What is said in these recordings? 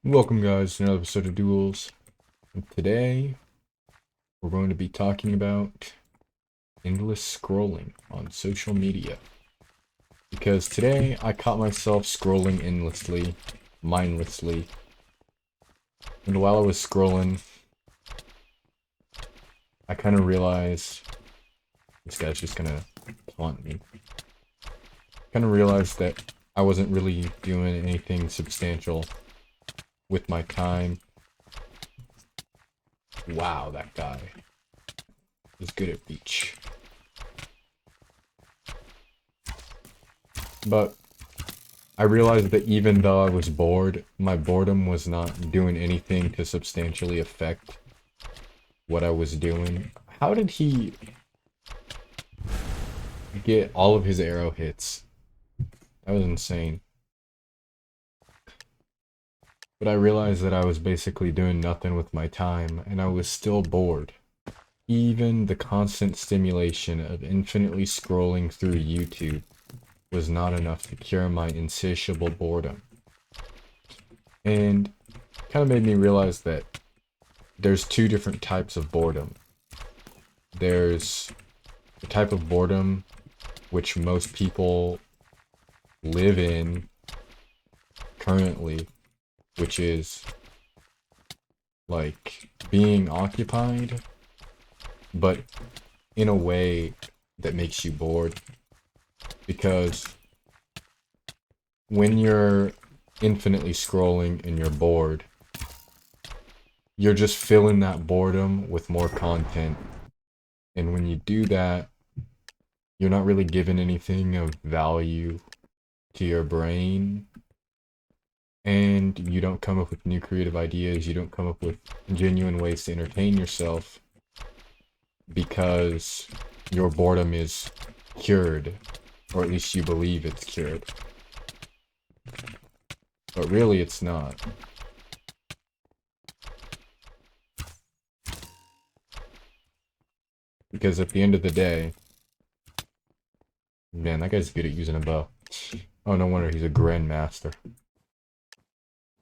Welcome guys to another episode of Duels. And today we're going to be talking about endless scrolling on social media. Because today I caught myself scrolling endlessly, mindlessly. And while I was scrolling, I kind of realized this guy's just gonna taunt me. Kind of realized that I wasn't really doing anything substantial with my time. Wow, that guy is good at Beach. But I realized that even though I was bored, my boredom was not doing anything to substantially affect what I was doing. How did he get all of his arrow hits? That was insane. But I realized that I was basically doing nothing with my time, and I was still bored. Even the constant stimulation of infinitely scrolling through YouTube was not enough to cure my insatiable boredom. And kind of made me realize that there's two different types of boredom. There's the type of boredom which most people live in currently, which is like being occupied, but in a way that makes you bored. Because when you're infinitely scrolling and you're bored, you're just filling that boredom with more content. And when you do that, you're not really given anything of value to your brain, and you don't come up with new creative ideas, you don't come up with genuine ways to entertain yourself because your boredom is cured, or at least you believe it's cured. But really, it's not. Because at the end of the day, man, that guy's good at using a bow. Oh, no wonder he's a grandmaster.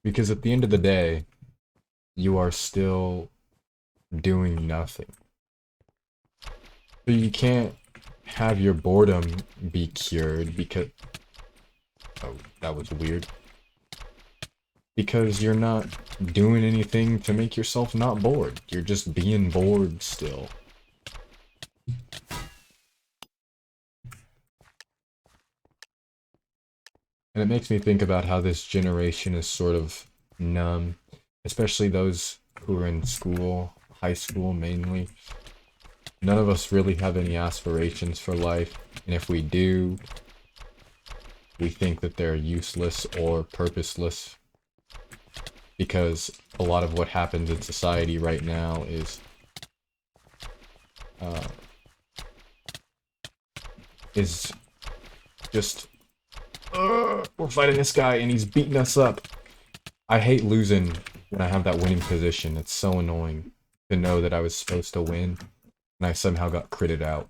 Because at the end of the day, you are still doing nothing. So you can't have your boredom be cured because... Oh, that was weird. Because you're not doing anything to make yourself not bored. You're just being bored still. And it makes me think about how this generation is sort of numb, especially those who are in school, high school mainly. None of us really have any aspirations for life, and if we do, we think that they're useless or purposeless, because a lot of what happens in society right now uh, is just, we're fighting this guy and he's beating us up. I hate losing when I have that winning position. It's so annoying to know that I was supposed to win and I somehow got critted out.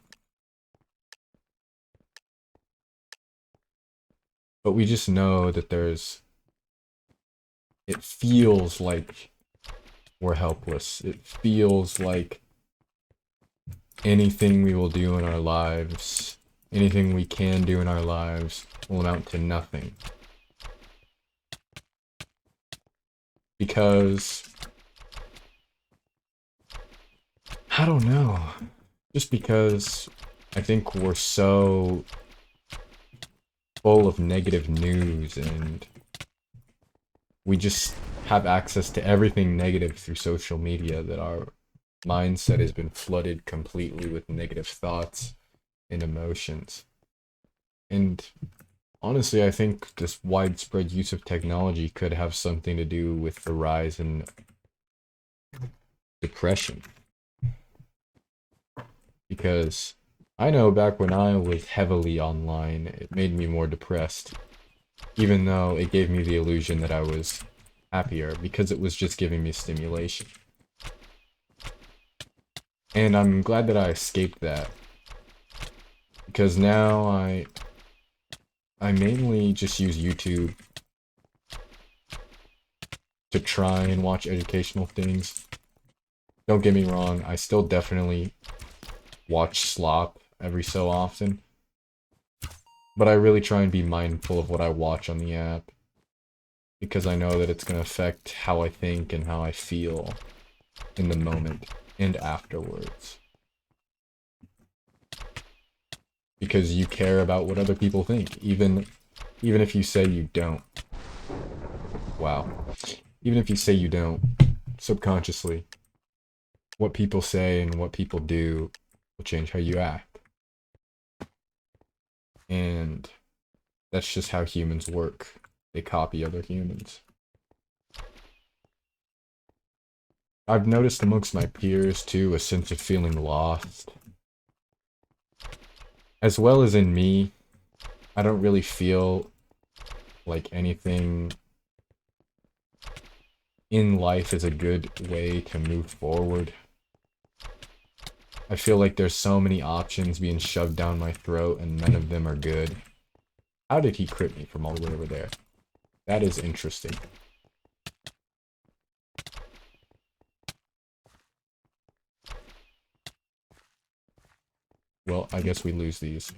But we just know that it feels like we're helpless. It feels like anything we will do in our lives, anything we can do in our lives, will amount to nothing. Because, I don't know, just because I think we're so full of negative news and we just have access to everything negative through social media that our mindset has been flooded completely with negative thoughts and emotions. And honestly, I think this widespread use of technology could have something to do with the rise in depression. Because I know back when I was heavily online, it made me more depressed. Even though it gave me the illusion that I was happier, because it was just giving me stimulation. And I'm glad that I escaped that. Because now I mainly just use YouTube to try and watch educational things. Don't get me wrong, I still definitely watch slop every so often. But I really try and be mindful of what I watch on the app. Because I know that it's going to affect how I think and how I feel in the moment and afterwards. Because you care about what other people think, even if you say you don't. Wow. Even if you say you don't, subconsciously, what people say and what people do will change how you act. And that's just how humans work. They copy other humans. I've noticed amongst my peers, too, a sense of feeling lost. As well as in me, I don't really feel like anything in life is a good way to move forward. I feel like there's so many options being shoved down my throat and none of them are good. How did he crit me from all the way over there? That is interesting. Well, I guess we lose these.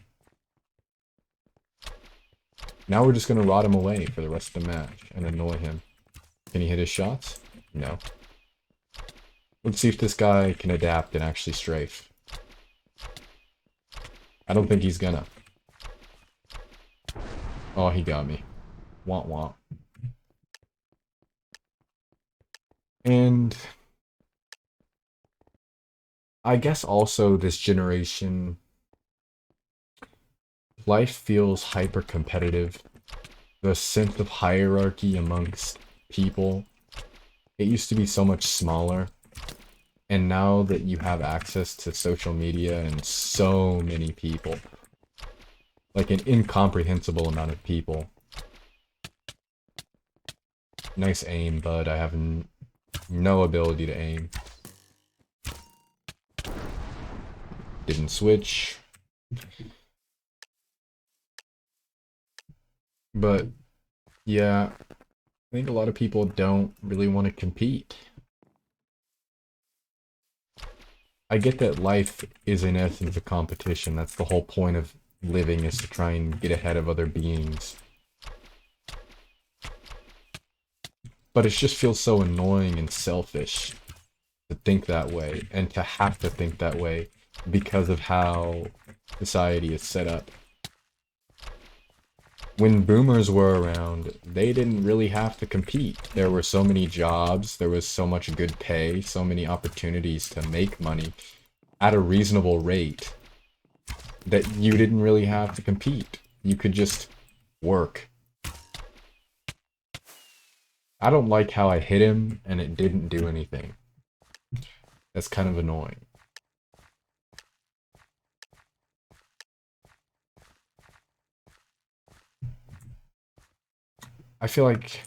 Now we're just gonna rot him away for the rest of the match and annoy him. Can he hit his shots? No. Let's see if this guy can adapt and actually strafe. I don't think he's gonna. Oh, he got me. Womp womp. And I guess also this generation, life feels hyper competitive. The sense of hierarchy amongst people, it used to be so much smaller. And now that you have access to social media and so many people, like an incomprehensible amount of people. Nice aim, bud. I have no ability to aim. Didn't switch. But, yeah, I think a lot of people don't really want to compete. I get that life is in essence a competition. That's the whole point of living, is to try and get ahead of other beings. But it just feels so annoying and selfish to think that way, and to have to think that way because of how society is set up. When boomers were around, they didn't really have to compete. There were so many jobs, there was so much good pay, so many opportunities to make money at a reasonable rate that you didn't really have to compete. You could just work. I don't like how I hit him and it didn't do anything. That's kind of annoying. I feel like,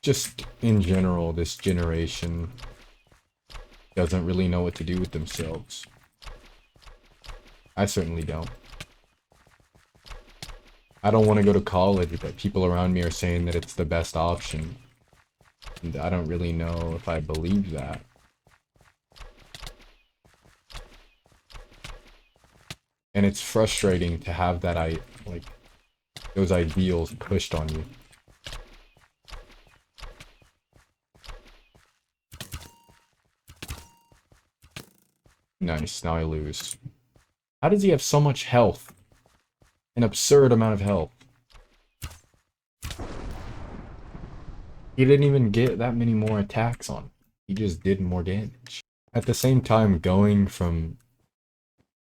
just in general, this generation doesn't really know what to do with themselves. I certainly don't. I don't want to go to college, but people around me are saying that it's the best option. And I don't really know if I believe that. And it's frustrating to have that, like, those ideals pushed on you. Nice, now I lose. How does he have so much health? An absurd amount of health. He didn't even get that many more attacks on him. He just did more damage. At the same time, going from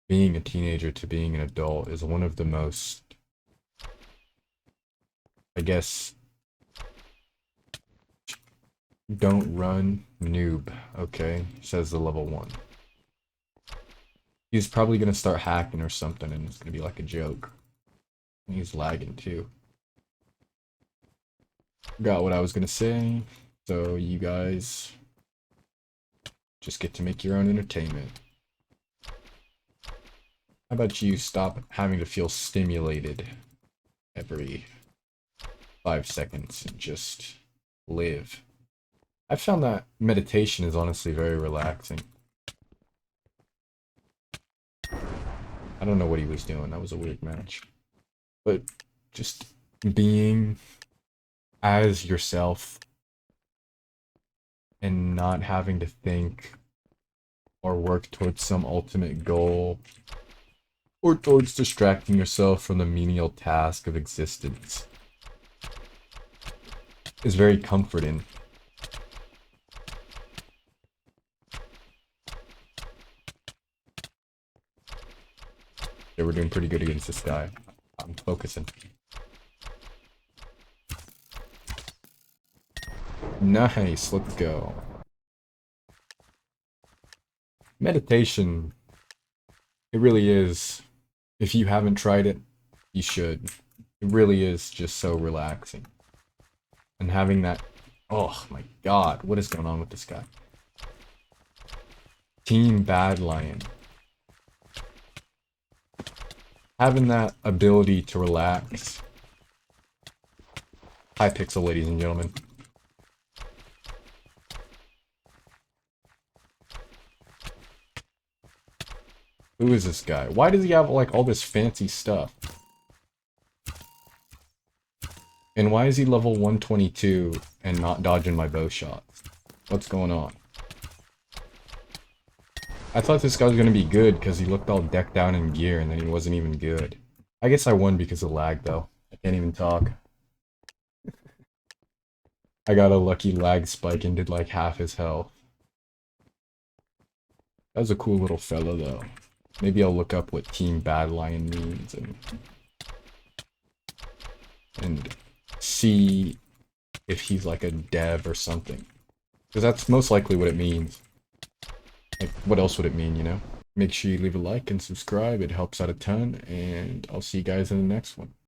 being a teenager to being an adult is one of the most, I guess, don't run, noob, okay, says the level 1. He's probably gonna start hacking or something and it's gonna be like a joke. He's lagging too. Forgot what I was gonna say, so you guys just get to make your own entertainment. How about you stop having to feel stimulated every 5 seconds and just live. I found that meditation is honestly very relaxing. I don't know what he was doing. That was a weird match. But just being as yourself and not having to think or work towards some ultimate goal or towards distracting yourself from the menial task of existence is very comforting. Yeah, we're doing pretty good against this guy. I'm focusing. Nice, let's go. Meditation, it really is. If you haven't tried it, you should. It really is just so relaxing. And having that, oh my god, what is going on with this guy? Team Badlion. Having that ability to relax. High pixel, ladies and gentlemen. Who is this guy? Why does he have like all this fancy stuff? And why is he level 122 and not dodging my bow shots? What's going on? I thought this guy was going to be good because he looked all decked out in gear and then he wasn't even good. I guess I won because of lag though. I can't even talk. I got a lucky lag spike and did like half his health. That was a cool little fella though. Maybe I'll look up what Team Badlion means and see if he's like a dev or something. Because that's most likely what it means. Like, what else would it mean, you know? Make sure you leave a like and subscribe. It helps out a ton, and I'll see you guys in the next one.